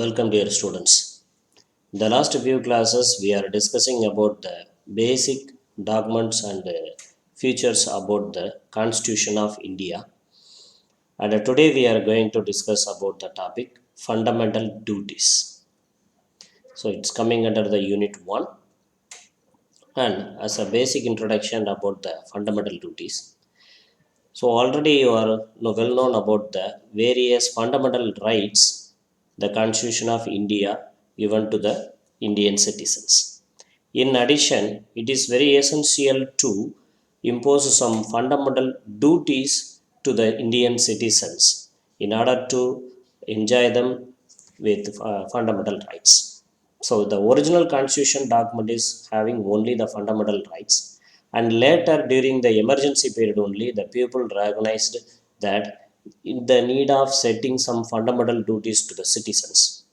Welcome dear students. The last few classes we are discussing about the basic documents and features about the Constitution of India. And today we are going to discuss about the topic fundamental duties. So it's coming under the unit 1 and as a basic introduction about the fundamental duties. So already you are well known about the various fundamental rights the Constitution of India given to the Indian citizens. In addition, it is very essential to impose some fundamental duties to the Indian citizens in order to enjoy them with fundamental rights. So the original constitution document is having only the fundamental rights, and later during the emergency period only the people recognized that in the need of setting some fundamental duties to the citizens.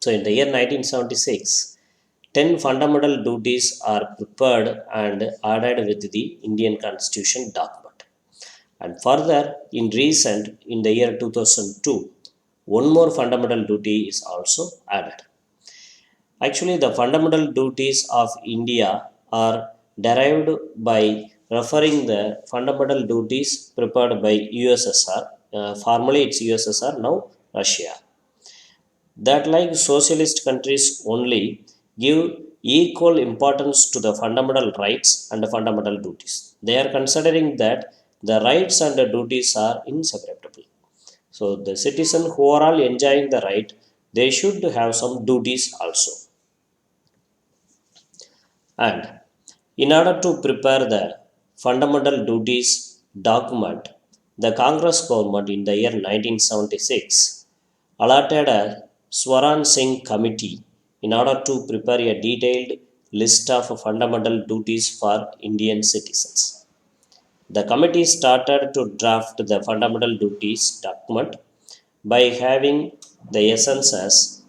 So in the year 1976, 10 fundamental duties are prepared and added with the Indian Constitution document. And further, in the year 2002, one more fundamental duty is also added. Actually, the fundamental duties of India are derived by referring the fundamental duties prepared by USSR. Formerly it's USSR, now Russia. That like socialist countries only give equal importance to the fundamental rights and the fundamental duties. They are considering that the rights and the duties are inseparable. So the citizen who are all enjoying the right, they should have some duties also. And in order to prepare the fundamental duties document, the Congress government in the year 1976 allotted a Swaran Singh committee in order to prepare a detailed list of fundamental duties for Indian citizens. The committee started to draft the fundamental duties document by having the essence as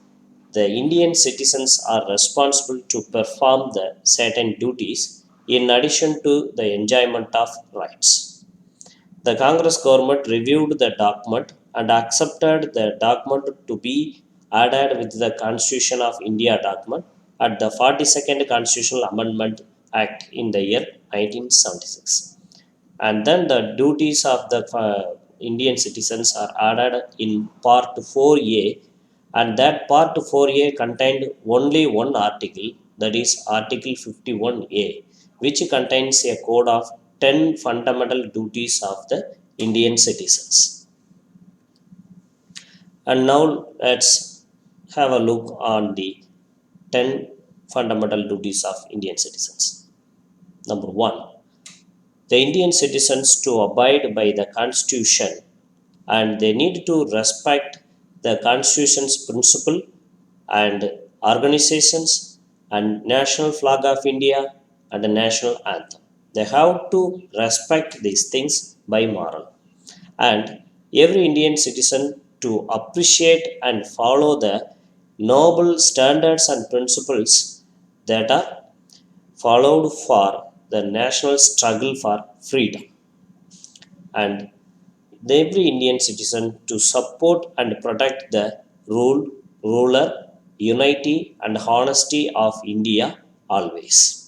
the Indian citizens are responsible to perform the certain duties in addition to the enjoyment of rights. The Congress government reviewed the document and accepted the document to be added with the Constitution of India document at the 42nd Constitutional Amendment Act in the year 1976. And then the duties of the Indian citizens are added in Part 4A, and that Part 4A contained only one article, that is Article 51A, which contains a code of 10 fundamental duties of the Indian citizens. And now let's have a look on the 10 fundamental duties of Indian citizens. Number 1, the Indian citizens to abide by the Constitution, and they need to respect the Constitution's principle and organizations and national flag of India and the national anthem. They have to respect these things by moral. And every Indian citizen to appreciate and follow the noble standards and principles that are followed for the national struggle for freedom. And every Indian citizen to support and protect the ruler, unity, and honesty of India always.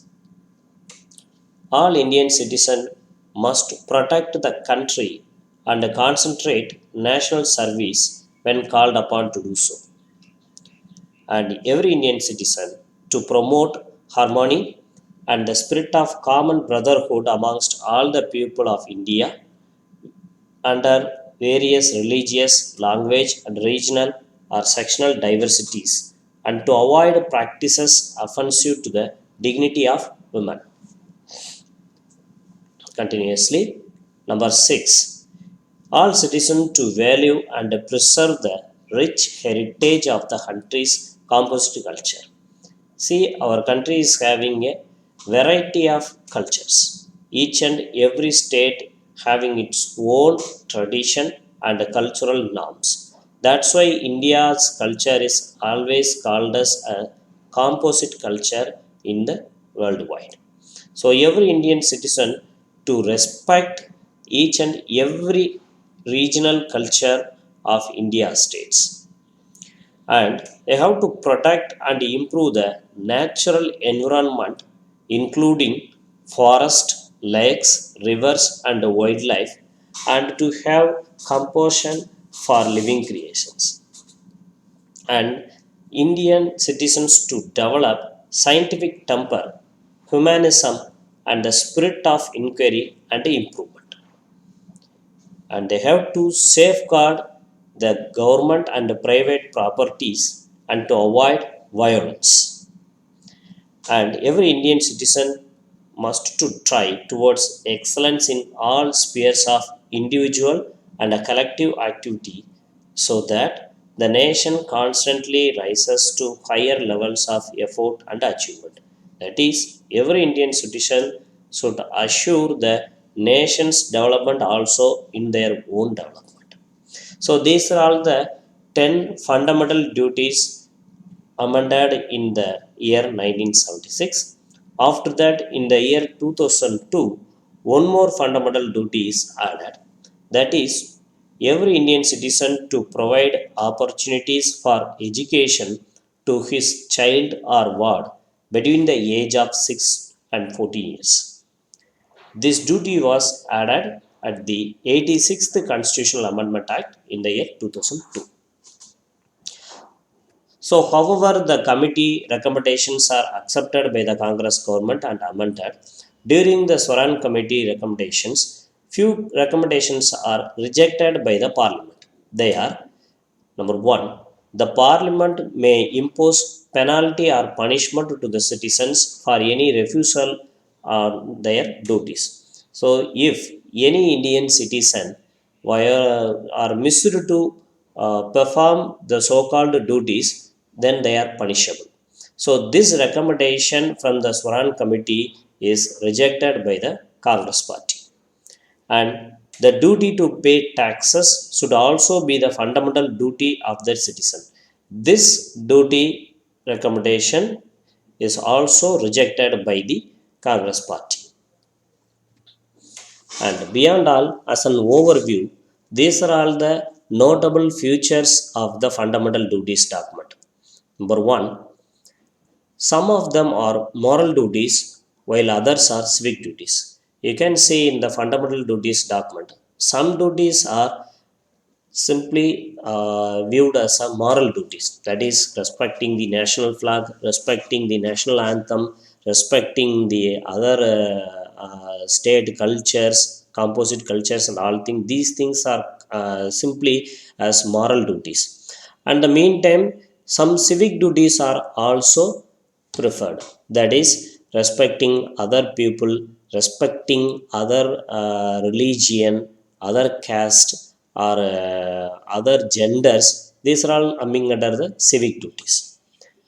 All Indian citizens must protect the country and concentrate national service when called upon to do so. And every Indian citizen to promote harmony and the spirit of common brotherhood amongst all the people of India under various religious, language, and regional or sectional diversities, and to avoid practices offensive to the dignity of women. Continuously. Number 6. All citizens to value and preserve the rich heritage of the country's composite culture. See, our country is having a variety of cultures. Each and every state having its own tradition and cultural norms. That's why India's culture is always called as a composite culture in the worldwide. So every Indian citizen to respect each and every regional culture of India states. and they have to protect and improve the natural environment, including forest, lakes, rivers, and wildlife, and to have compassion for living creations, and Indian citizens to develop scientific temper, humanism, and the spirit of inquiry and improvement, and they have to safeguard the government and the private properties and to avoid violence. And every Indian citizen must to try towards excellence in all spheres of individual and a collective activity, so that the nation constantly rises to higher levels of effort and achievement. That is, every Indian citizen should assure the nation's development also in their own development. So these are all the 10 fundamental duties amended in the year 1976. After that, in the year 2002, one more fundamental duty is added. That is, every Indian citizen to provide opportunities for education to his child or ward between the age of 6 and 14 years. This duty was added at the 86th Constitutional Amendment Act in the year 2002. So, however, the committee recommendations are accepted by the Congress government and amended. During the Swaran committee recommendations, few recommendations are rejected by the parliament. They are: number one, the parliament may impose penalty or punishment to the citizens for any refusal on their duties. So, if any Indian citizen are missed to perform the so-called duties, then they are punishable. So, this recommendation from the Swaran committee is rejected by the Congress party, and the duty to pay taxes should also be the fundamental duty of the citizen. This duty recommendation is also rejected by the Congress party. And beyond all, as an overview, these are all the notable features of the fundamental duties document. Number one, some of them are moral duties while others are civic duties. You can see in the fundamental duties document, some duties are simply viewed as a moral duties, that is respecting the national flag, respecting the national anthem, respecting the other state cultures, composite cultures, and all things. These things are simply as moral duties. And the meantime, some civic duties are also preferred, that is respecting other people, respecting other religion, other caste, or other genders. These are all coming under the civic duties.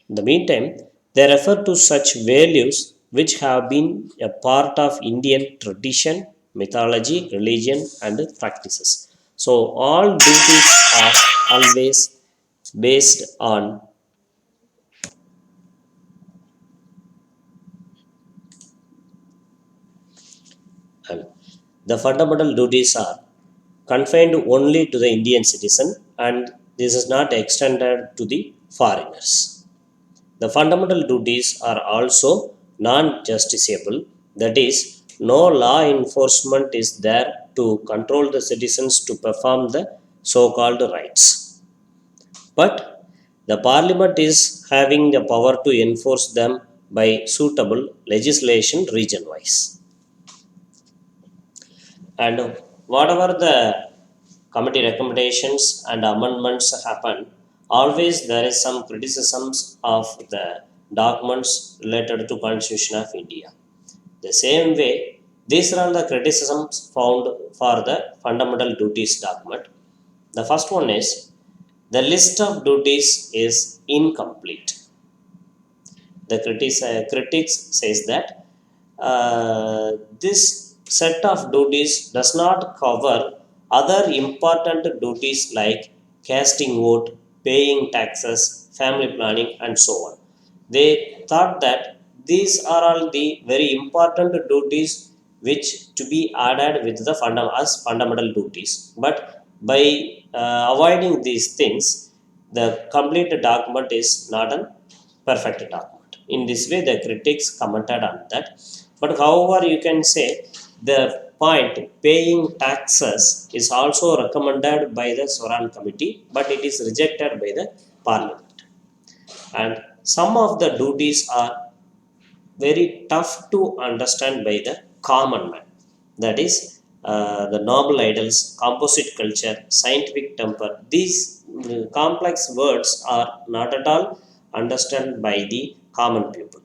In the meantime, they refer to such values which have been a part of Indian tradition, mythology, religion, and practices. So, all duties are always based on, and the fundamental duties are confined only to the Indian citizen, and this is not extended to the foreigners. The fundamental duties are also non-justiciable, that is, no law enforcement is there to control the citizens to perform the so-called rights. But the parliament is having the power to enforce them by suitable legislation region-wise. And whatever the committee recommendations and amendments happen, always there is some criticisms of the documents related to Constitution of India. The same way, these are all the criticisms found for the fundamental duties document. The first one is the list of duties is incomplete. The critics says that this set of duties does not cover other important duties like casting vote, paying taxes, family planning, and so on. They thought that these are all the very important duties which to be added with the as fundamental duties. But by avoiding these things, the complete document is not a perfect document. In this way, the critics commented on that. But however, you can say the point paying taxes is also recommended by the Soran committee, but it is rejected by the parliament. And some of the duties are very tough to understand by the common man. That is, the noble idols, composite culture, scientific temper. These complex words are not at all understood by the common people.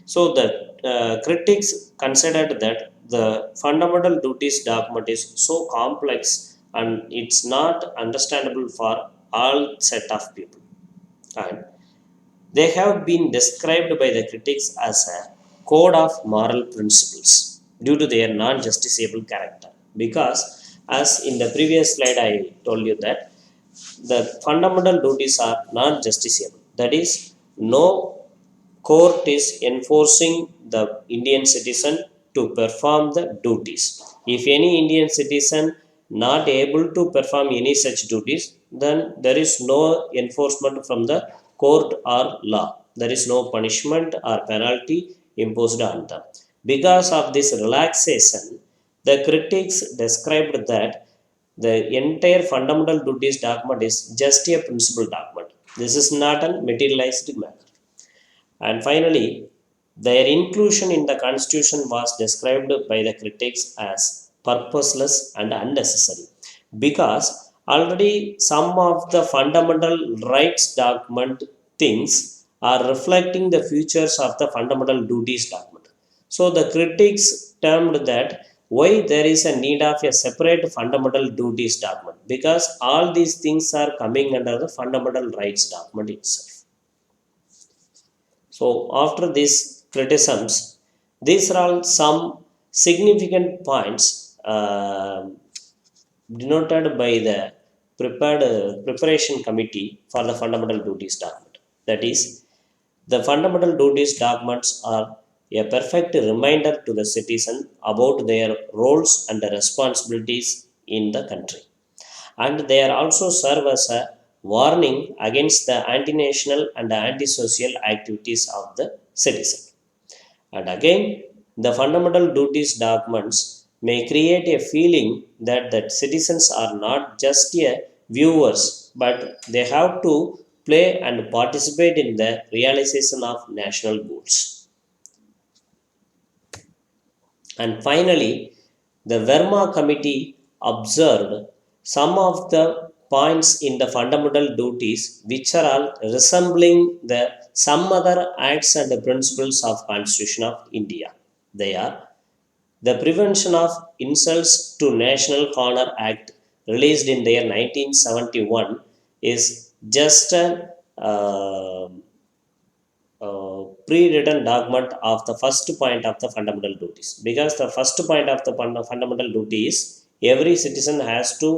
So the critics considered that the fundamental duties document is so complex and it's not understandable for all set of people. And they have been described by the critics as a code of moral principles due to their non justiciable character. Because, as in the previous slide, I told you that the fundamental duties are non justiciable. That is, no court is enforcing the Indian citizen to perform the duties. If any Indian citizen not able to perform any such duties, then there is no enforcement from the court or law. There is no punishment or penalty imposed on them. Because of this relaxation, the critics described that the entire fundamental duties document is just a principle document. This is not a materialized matter. And finally, their inclusion in the constitution was described by the critics as purposeless and unnecessary, because already some of the fundamental rights document things are reflecting the futures of the fundamental duties document. So the critics termed that why there is a need of a separate fundamental duties document, because all these things are coming under the fundamental rights document itself. So, after these criticisms, these are all some significant points denoted by the preparation committee for the fundamental duties document. That is, the fundamental duties documents are a perfect reminder to the citizen about their roles and responsibilities in the country, and they are also serve as a warning against the anti-national and anti-social activities of the citizen. And again, the fundamental duties documents may create a feeling that the citizens are not just a viewers, but they have to play and participate in the realization of national goals. And finally, the Verma committee observed some of the points in the fundamental duties which are all resembling the some other acts and principles of Constitution of India. They are the Prevention of Insults to National Honor Act, released in the year 1971, is just an pre-written document of the first point of the fundamental duties, because the first point of the fundamental duty is every citizen has to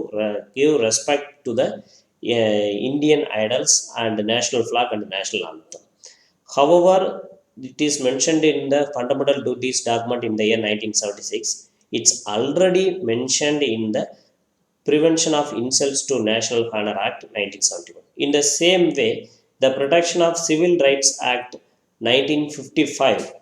give respect to the Indian idols and the national flag and the national anthem. However, it is mentioned in the fundamental duties document in the year 1976. It's already mentioned in the Prevention of Insults to National Honor Act 1971. In the same way, the Protection of Civil Rights Act 1955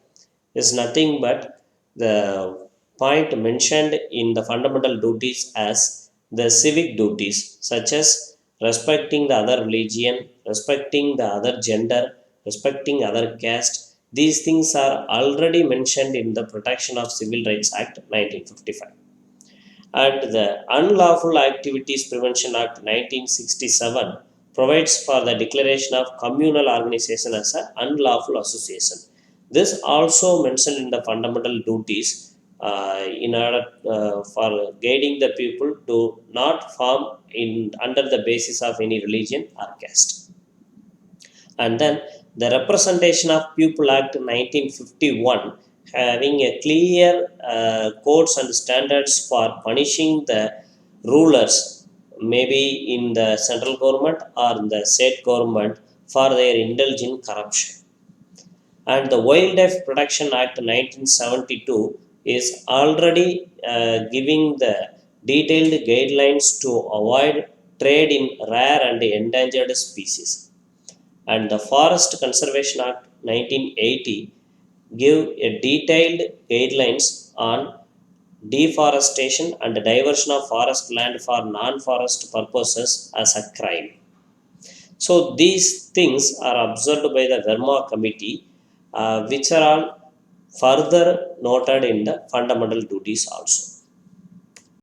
is nothing but the point mentioned in the fundamental duties as the civic duties, such as respecting the other religion, respecting the other gender, respecting other caste. These things are already mentioned in the Protection of Civil Rights Act 1955. And the Unlawful Activities Prevention Act 1967 provides for the declaration of communal organization as an unlawful association. This also mentioned in the fundamental duties in order for guiding the people to not form in under the basis of any religion or caste. And then the Representation of People Act 1951, having a clear codes and standards for punishing the rulers, maybe in the central government or in the state government, for their indulge in corruption. And the Wildlife Protection Act 1972 is already giving the detailed guidelines to avoid trade in rare and endangered species. And the Forest Conservation Act 1980 give a detailed guidelines on deforestation and diversion of forest land for non-forest purposes as a crime. So these things are observed by the Verma Committee, which are all further noted in the fundamental duties also.